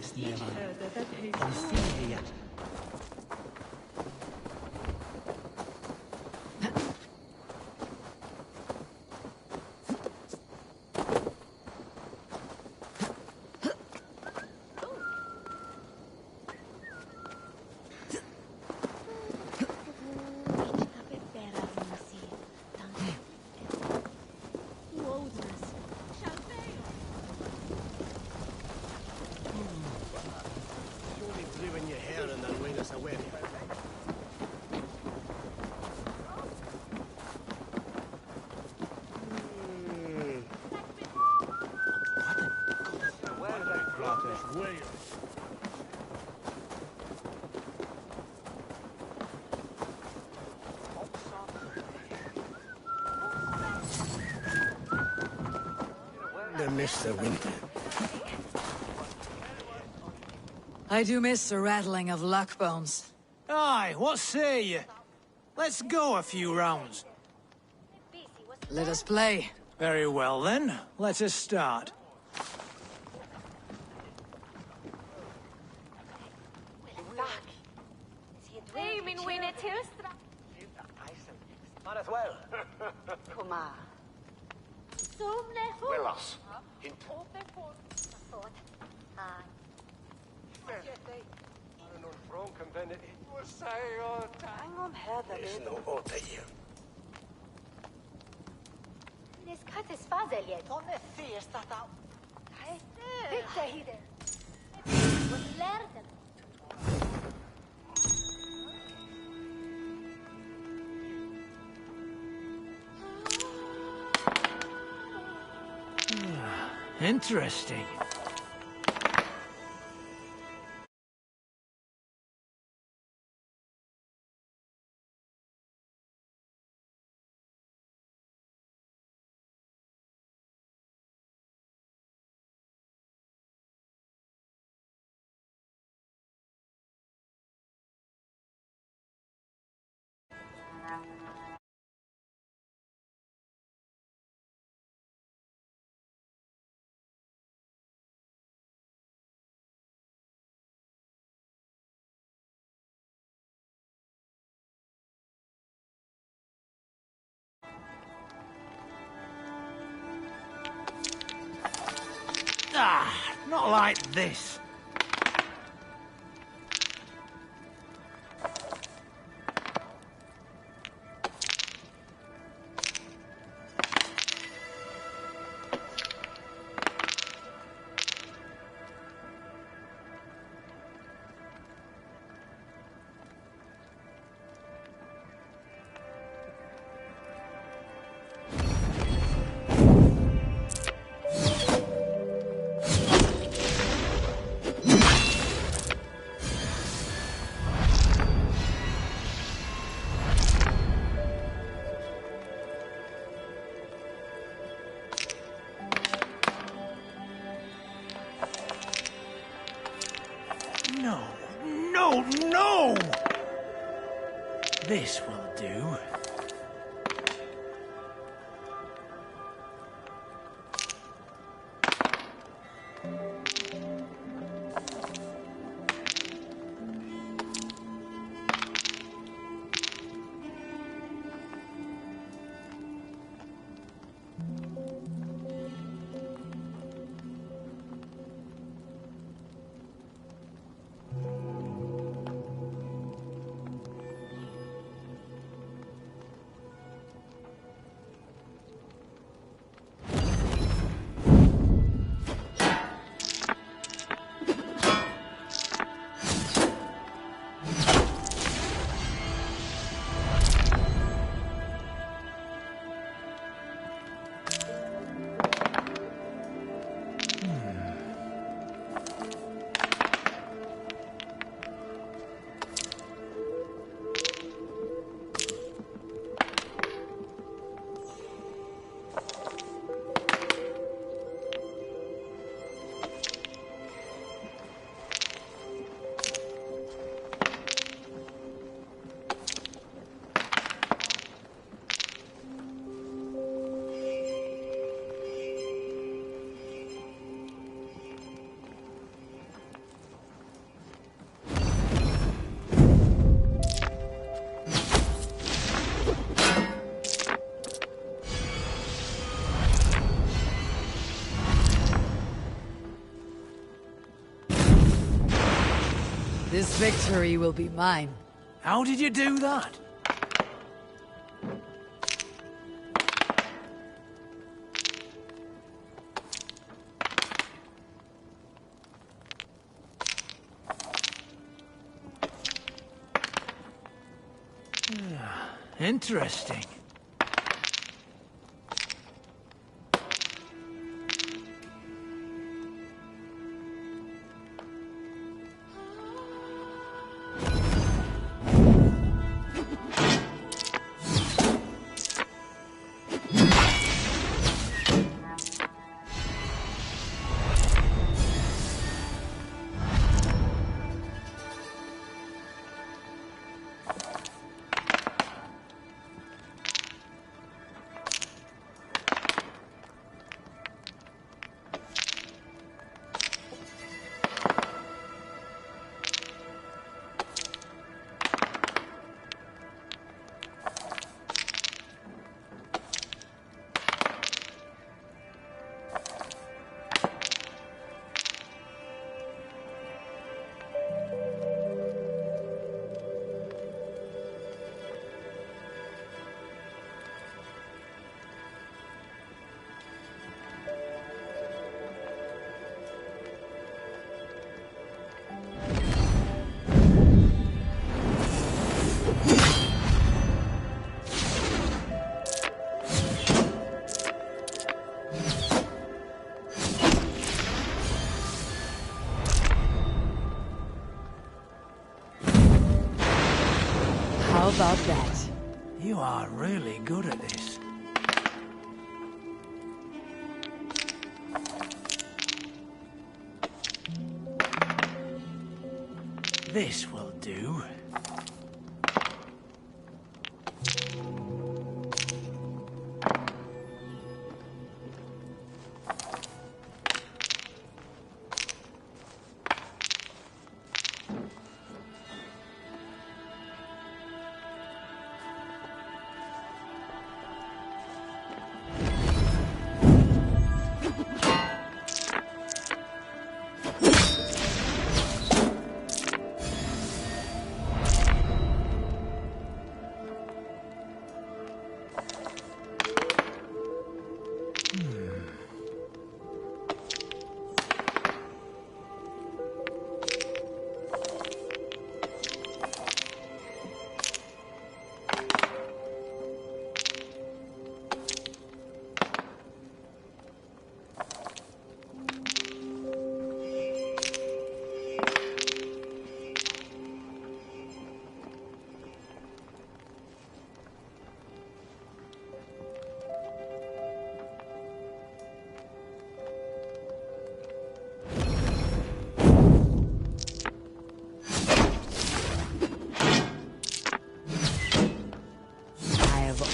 snävan. De ser igen. Miss the winter. I do miss the rattling of luck bones. Aye, what say ye? Let's go a few rounds. Let us play. Very well then, let us start. Might as well. Willas. Hint. There's no order here. Interesting. Ah, not like this. No, no, no! This will do. This victory will be mine. How did you do that? Interesting. How about that? You are really good at this. This will do.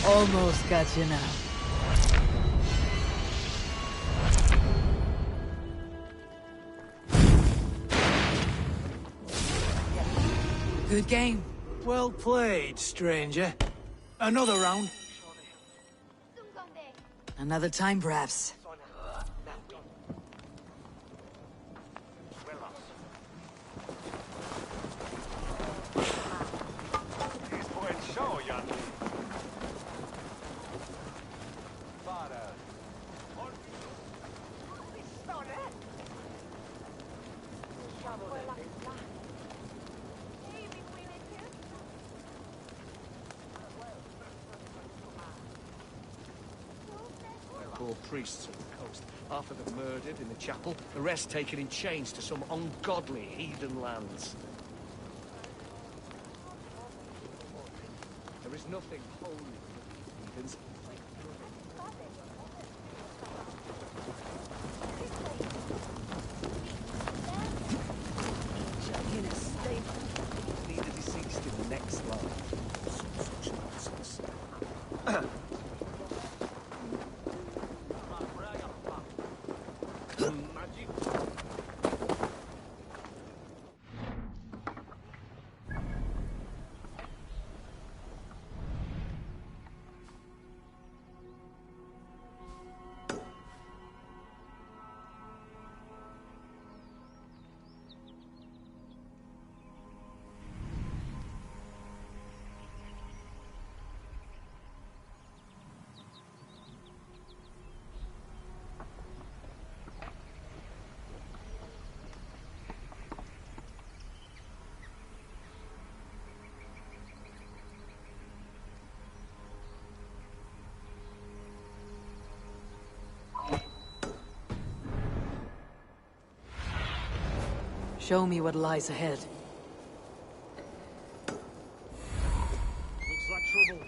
Almost got you now. Good game. Well played, stranger. Another round. Another time, perhaps. Poor priests on the coast. Half of them murdered in the chapel, the rest taken in chains to some ungodly heathen lands. There is nothing holy for heathens. In a state, lead the deceased in the next life. Such nonsense. show me what lies ahead. Looks like trouble.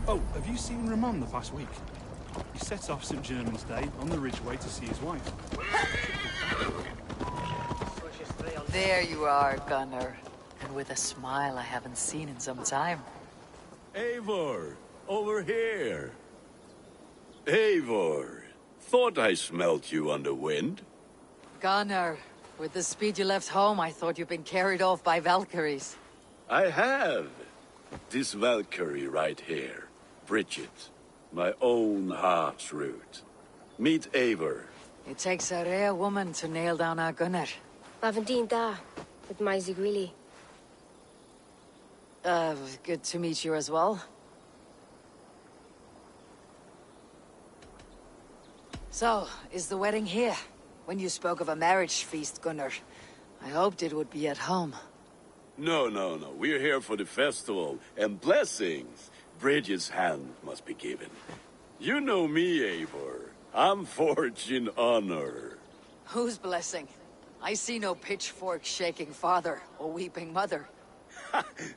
Oh, have you seen Ramon the past week? He set off St. German's Day on the Ridgeway to see his wife. There you are, Gunnar. And with a smile I haven't seen in some time. Eivor, over here. Eivor, thought I smelt you on the wind. Gunnar, with the speed you left home, I thought you'd been carried off by Valkyries. I have. This Valkyrie right here, Bridget, my own heart's root. Meet Eivor. It takes a rare woman to nail down our Gunnar. Lavendine da, with Maisie Greeley. Good to meet you as well. So, is the wedding here? When you spoke of a marriage feast, Gunnar, I hoped it would be at home. No. We're here for the festival, and blessings. Bridget's hand must be given. You know me, Eivor. I'm forged in honor. Whose blessing? I see no pitchfork-shaking father or weeping mother.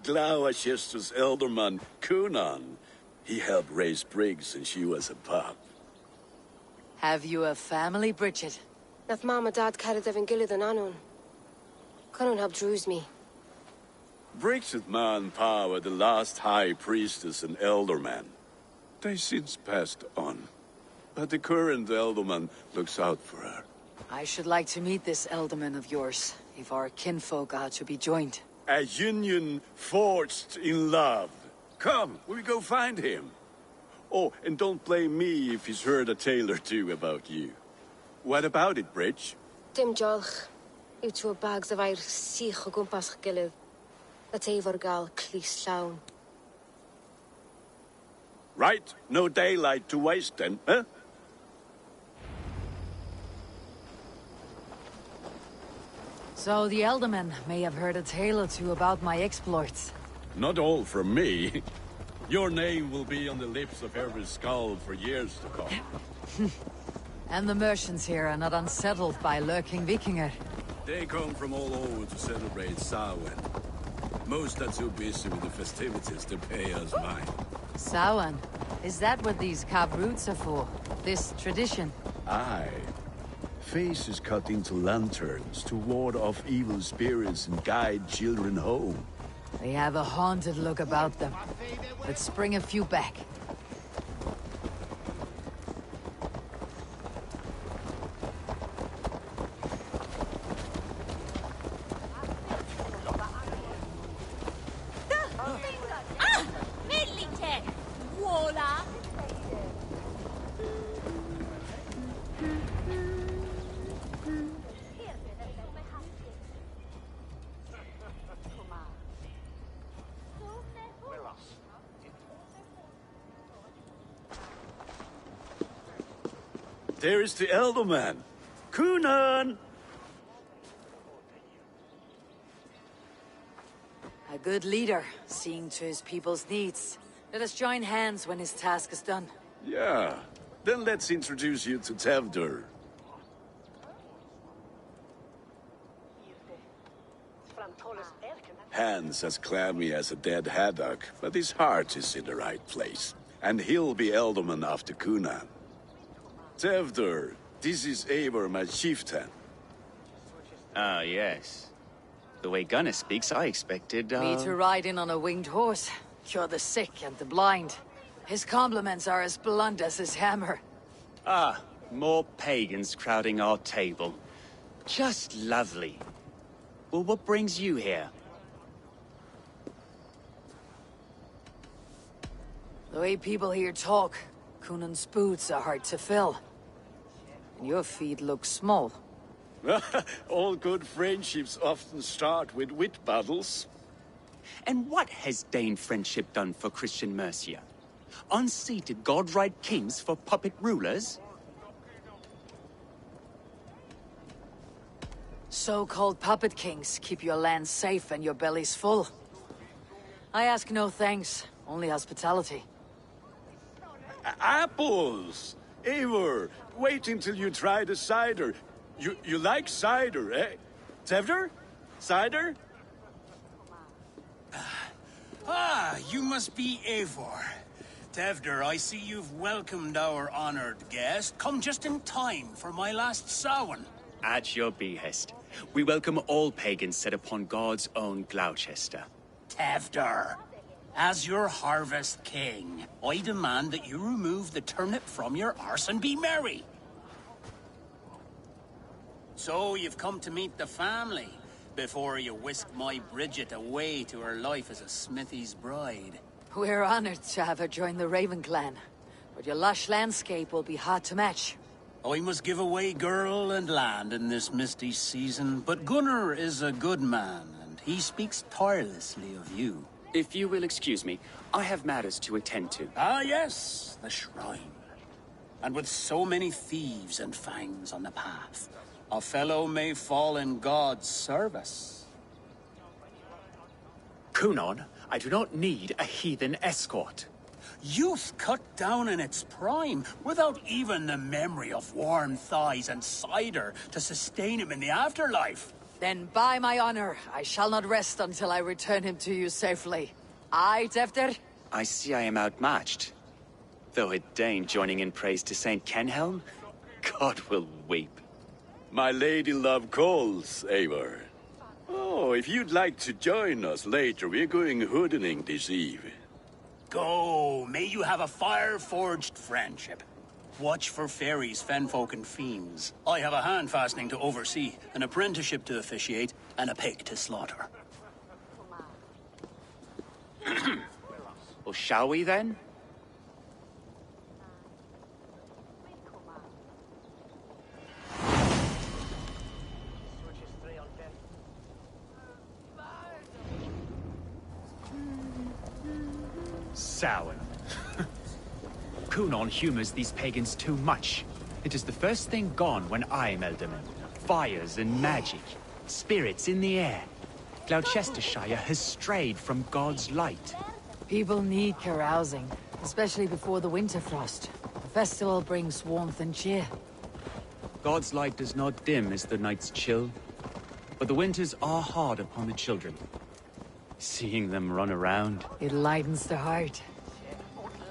Glauacestus elderman, Cunan. He helped raise Briggs since she was a pup. Have you a family, Bridget? Nath Mom and Dad carried Evan Gillid and Anun. Conan helped druise me. Briggs and Ma and Pa were the last high priestess and elderman. They since passed on. But the current elderman looks out for her. I should like to meet this elderman of yours, if our kinfolk are to be joined. A union forged in love. Come, we'll go find him. Oh, and don't blame me if he's heard a tale or two about you. What about it, Bridge? Dim jolch. You two bags of air sich o gwmpas gilydd. That Eivor gal clis llawn. Right, no daylight to waste then, huh? So the Elderman may have heard a tale or two about my exploits. Not all from me. Your name will be on the lips of every skull for years to come. And the merchants here are not unsettled by lurking Vikinger. They come from all over to celebrate Samhain. Most are too busy with the festivities to pay us mind. Samhain? Is that what these carved roots are for? This tradition? Aye. Faces cut into lanterns to ward off evil spirits and guide children home. They have a haunted look about them. Let's bring a few back. There is the Elderman. Cunan! A good leader, seeing to his people's needs. Let us join hands when his task is done. Yeah. Then let's introduce you to Tevdur. Hands as clammy as a dead haddock, but his heart is in the right place. And he'll be Elderman after Cunan. Tevdur, this is Eivor, my chieftain. Ah, yes. The way Gunnar speaks, I expected, Me to ride in on a winged horse, cure the sick and the blind. His compliments are as blunt as his hammer. Ah, more pagans crowding our table. Just lovely. Well, what brings you here? The way people here talk, Cunan's boots are hard to fill. And your feet look small. All good friendships often start with wit battles. And what has Dane friendship done for Christian Mercia? Unseated godright kings for puppet rulers? So-called puppet kings keep your lands safe and your bellies full. I ask no thanks, only hospitality. Apples! Eivor, wait until you try the cider. You like cider, eh? Tevder? Cider? Ah, you must be Eivor. Tevder, I see you've welcomed our honored guest. Come just in time for my last Samhain. At your behest. We welcome all pagans set upon God's own Gloucester. Tevder, as your harvest king, I demand that you remove the turnip from your arse and be merry. So you've come to meet the family before you whisk my Bridget away to her life as a smithy's bride. We're honored to have her join the Raven clan, but your lush landscape will be hard to match. I must give away girl and land in this misty season, but Gunnar is a good man, and he speaks tirelessly of you. If you will excuse me, I have matters to attend to. Ah, yes, the shrine. And with so many thieves and fangs on the path, a fellow may fall in God's service. Kunon, I do not need a heathen escort. Youth cut down in its prime, without even the memory of warm thighs and cider to sustain him in the afterlife. Then by my honor, I shall not rest until I return him to you safely. Aye, Tefter? I see I am outmatched. Though a Dane joining in praise to Saint Kenhelm, God will weep. My lady love calls, Eivor. Oh, if you'd like to join us later, we're going hoodening this eve. Go, may you have a fire-forged friendship. Watch for fairies, fenfolk, and fiends. I have a hand fastening to oversee, an apprenticeship to officiate, and a pig to slaughter. Well, shall we then? Samhain. Kunon humors these pagans too much. It is the first thing gone when I am Elderman. Fires and magic. Spirits in the air. Gloucestershire has strayed from God's light. People need carousing, especially before the winter frost. The festival brings warmth and cheer. God's light does not dim as the nights chill, but the winters are hard upon the children. Seeing them run around. It lightens the heart.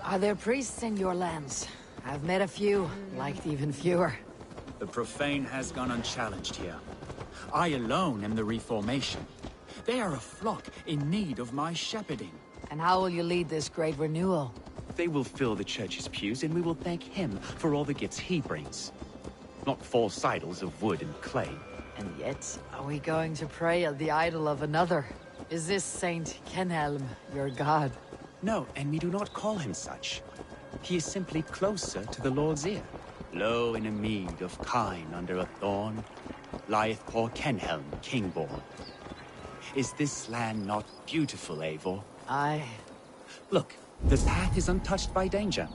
Are there priests in your lands? I've met a few, liked even fewer. The profane has gone unchallenged here. I alone am the reformation. They are a flock in need of my shepherding. And how will you lead this great renewal? They will fill the church's pews, and we will thank him for all the gifts he brings. Not false idols of wood and clay. And yet, are we going to pray at the idol of another? Is this Saint Kenhelm your god? No, and we do not call him such. He is simply closer to the Lord's ear. Low in a mead of kine under a thorn, lieth poor Kenhelm, king-born. Is this land not beautiful, Eivor? Aye. Look, the path is untouched by danger,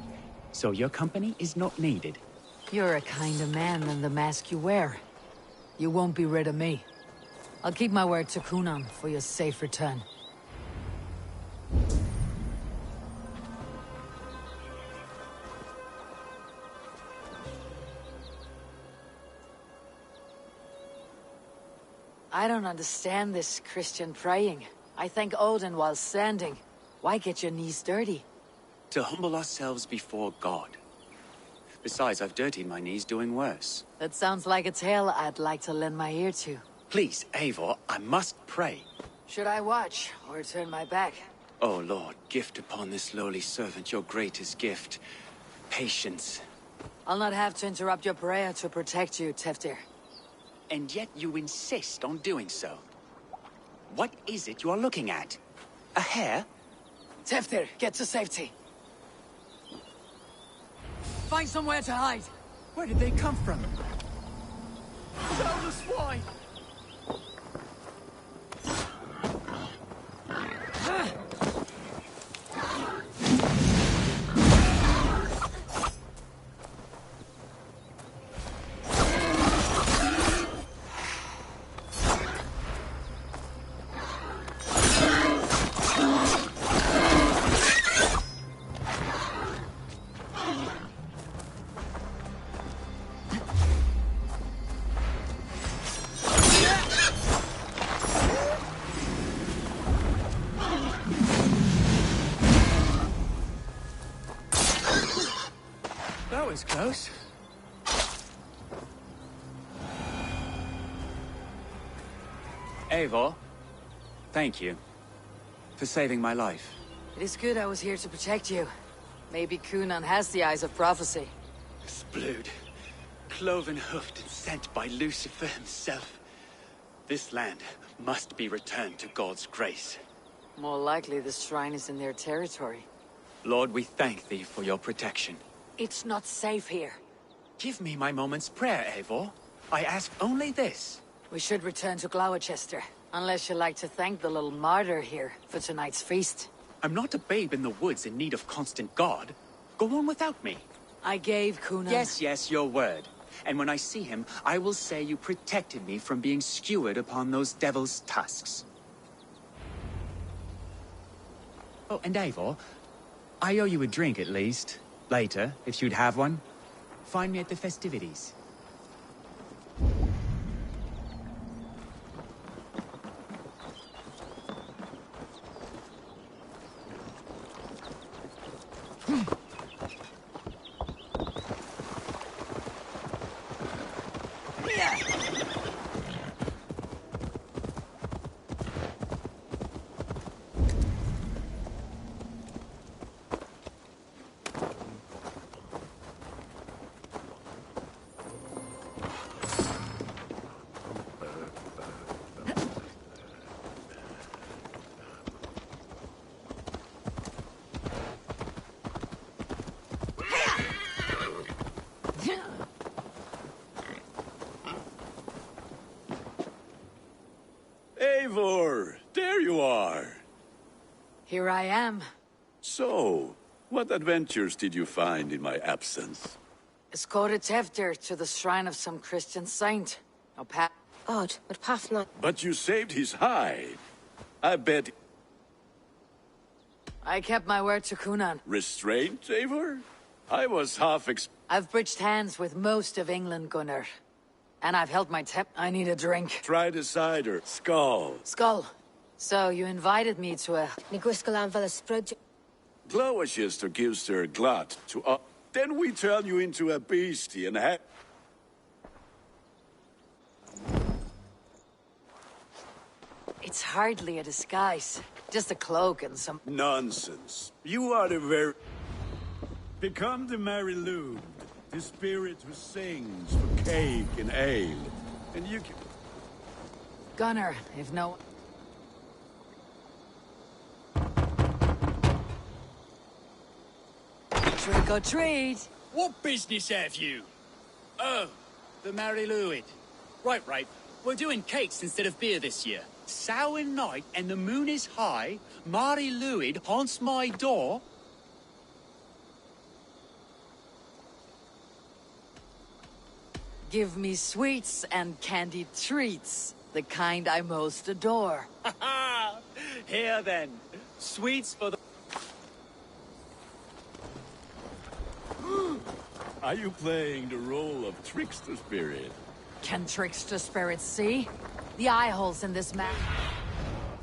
so your company is not needed. You're a kinder man than the mask you wear. You won't be rid of me. I'll keep my word to Kunon for your safe return. I don't understand this Christian praying. I thank Odin while standing. Why get your knees dirty? To humble ourselves before God. Besides, I've dirtied my knees doing worse. That sounds like a tale I'd like to lend my ear to. Please, Eivor, I must pray. Should I watch, or turn my back? Oh Lord, gift upon this lowly servant your greatest gift. Patience. I'll not have to interrupt your prayer to protect you, Teftir. And yet you insist on doing so. What is it you are looking at? A hare? Teftir, get to safety. Find somewhere to hide. Where did they come from? Kill the swine! That was close. Eivor, thank you for saving my life. It is good I was here to protect you. Maybe Cunan has the eyes of prophecy. This blood, cloven-hoofed and sent by Lucifer himself. This land must be returned to God's grace. More likely the shrine is in their territory. Lord, we thank thee for your protection. It's not safe here. Give me my moment's prayer, Eivor. I ask only this. We should return to Gloucester. Unless you like to thank the little martyr here for tonight's feast. I'm not a babe in the woods in need of constant guard. Go on without me. I gave Cunan... Yes, your word. And when I see him, I will say you protected me from being skewered upon those devil's tusks. Oh, and Eivor, I owe you a drink at least. Later, if you'd have one. Find me at the festivities. Eivor, there you are. Here I am. So, what adventures did you find in my absence? Escorted Tefter to the shrine of some Christian saint. No pat. Odd, but Pathna. But you saved his hide. I bet... I kept my word to Cunan. Restraint, Eivor? I was half I've bridged hands with most of England, Gunnar. And I've held my tep. I need a drink. Try the cider. Skull. Skull. So, you invited me to a... Gloucester gives their glut to us. Then we turn you into a beastie and It's hardly a disguise. Just a cloak and some... Nonsense. You are the very... Become the Mary Lou, the spirit who sings for cake and ale. And you can... Gunnar, if no... Trick or treat! What business have you? Oh, the Mary Louid. Right. We're doing cakes instead of beer this year. Sour night and the moon is high. Mary Louid haunts my door. Give me sweets and candied treats. The kind I most adore. Here then. Sweets for the... Are you playing the role of trickster spirit? Can trickster spirits see? The eye holes in this map.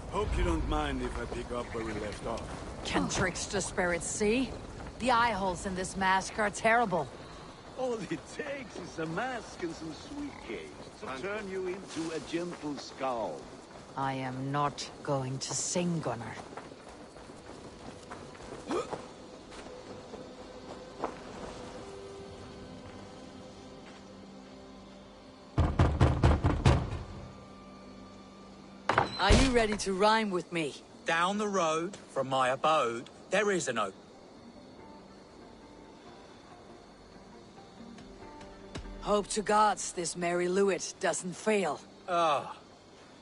Hope you don't mind if I pick up where we left off. Can trickster spirits see? The eye holes in this mask are terrible. All it takes is a mask and some sweet cakes to turn you into a gentle skull. I am not going to sing, Gunnar. Are you ready to rhyme with me? Down the road from my abode, there is an oak. Hope to gods this Mary Lewit doesn't fail. Oh,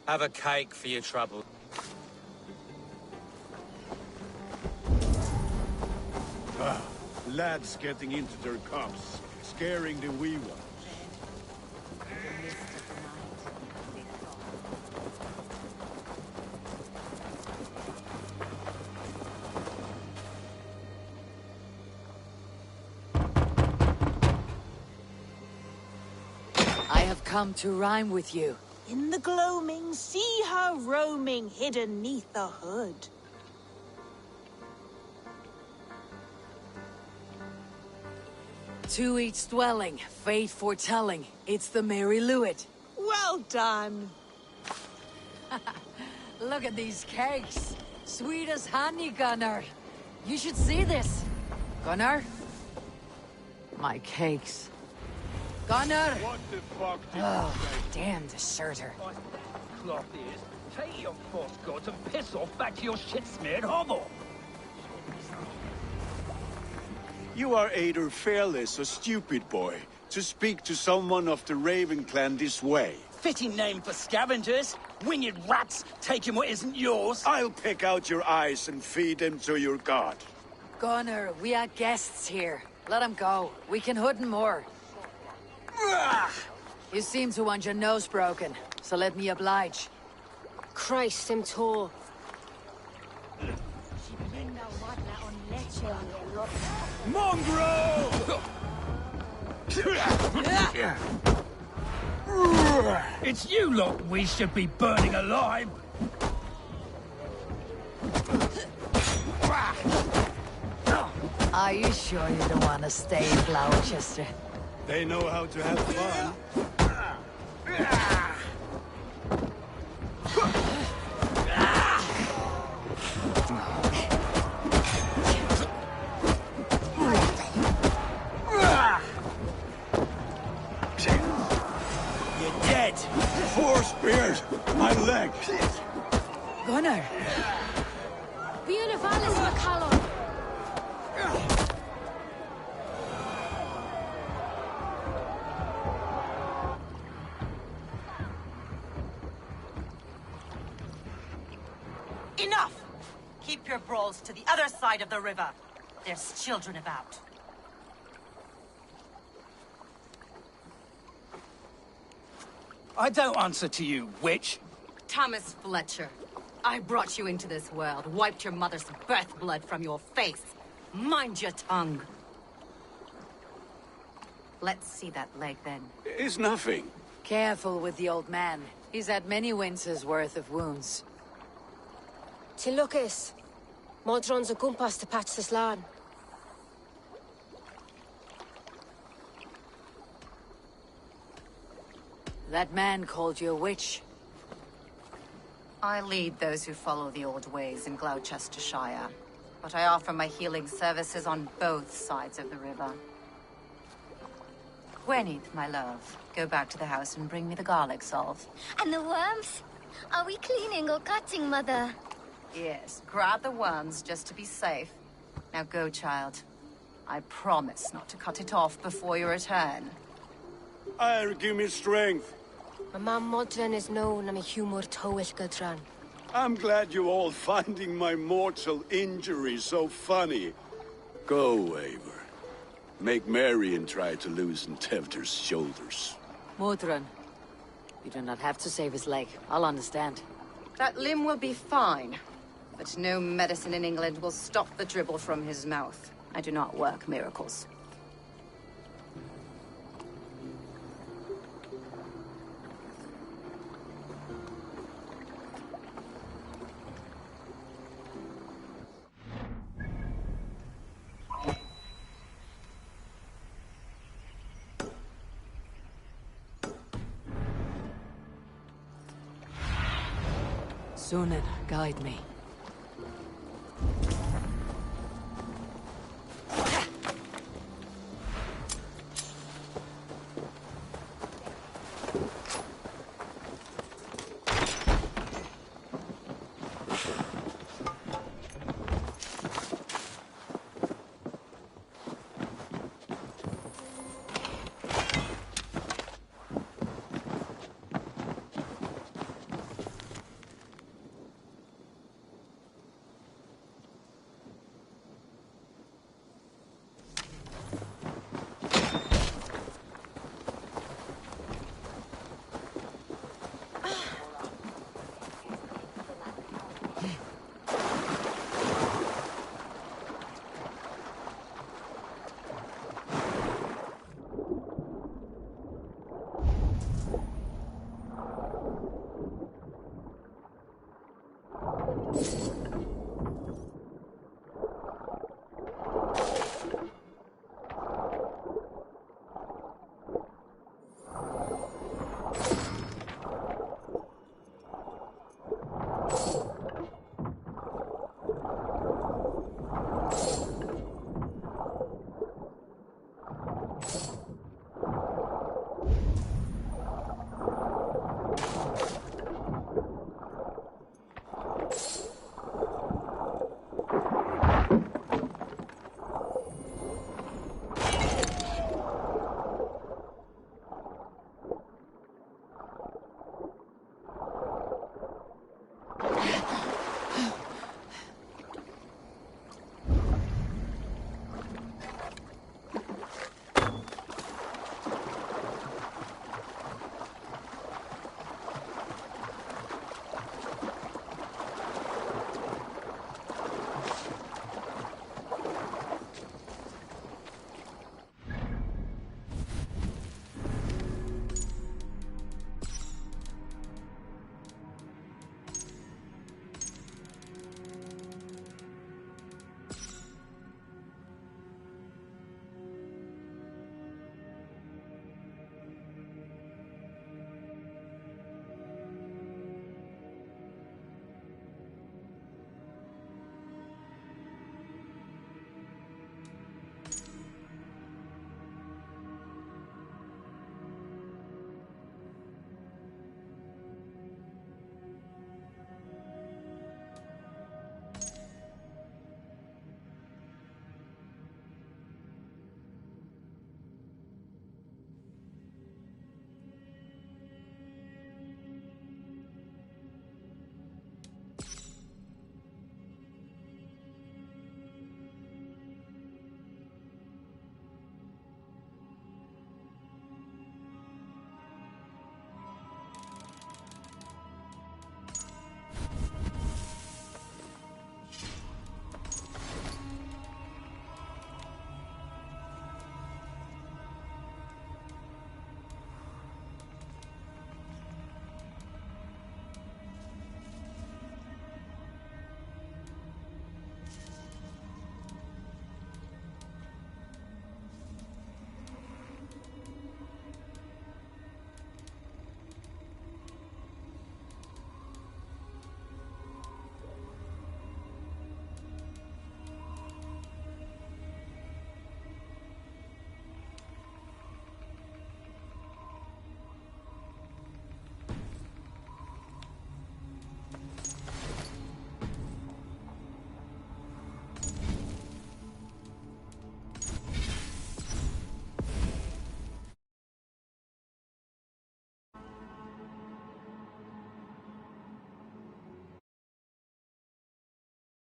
have a cake for your trouble. Lads getting into their cups, scaring the wee ones. I have come to rhyme with you. In the gloaming, see her roaming hidden neath the hood. To each dwelling, fate foretelling, it's the Mary Lewit. Well done. Look at these cakes. Sweet as honey, Gunnar. You should see this. Gunnar? My cakes. Gunnar! What the fuck did Oh, damn deserter. Cloth is, take your false gods and piss off back to your shit-smeared hovel. You are either fearless or stupid, boy, to speak to someone of the Raven clan this way. Fitting name for scavengers. Winged rats taking what isn't yours. I'll pick out your eyes and feed them to your god. Gunnar, we are guests here. Let him go. We can hood more. You seem to want your nose broken, so let me oblige. Christ, him tall. Mongrel! It's you lot we should be burning alive! Are you sure you don't want to stay in Gloucester? They know how to have fun. You're dead. 4 spears! My leg! Gunnar! Beautiful is McCallum. Enough! Keep your brawls to the other side of the river. There's children about. I don't answer to you, witch. Thomas Fletcher, I brought you into this world, wiped your mother's birth blood from your face. Mind your tongue. Let's see that leg, then. It's nothing. Careful with the old man. He's had many winters' worth of wounds. Till Lucas. Modron's a gumpas to patch this land. That man called you a witch. I lead those who follow the old ways in Gloucestershire, but I offer my healing services on both sides of the river. Gwyneth, my love, go back to the house and bring me the garlic salt. And the worms? Are we cleaning or cutting, Mother? Yes, grab the worms just to be safe. Now go, child. I promise not to cut it off before you return. I'll give me strength. My mam Modron is known am a humor towish gadran. I'm glad you're all finding my mortal injury so funny. Go, Eivor. Make Marion try to loosen Tevder's shoulders. Modron, you do not have to save his leg. I'll understand. That limb will be fine, but no medicine in England will stop the dribble from his mouth. I do not work miracles. Sunan, guide me.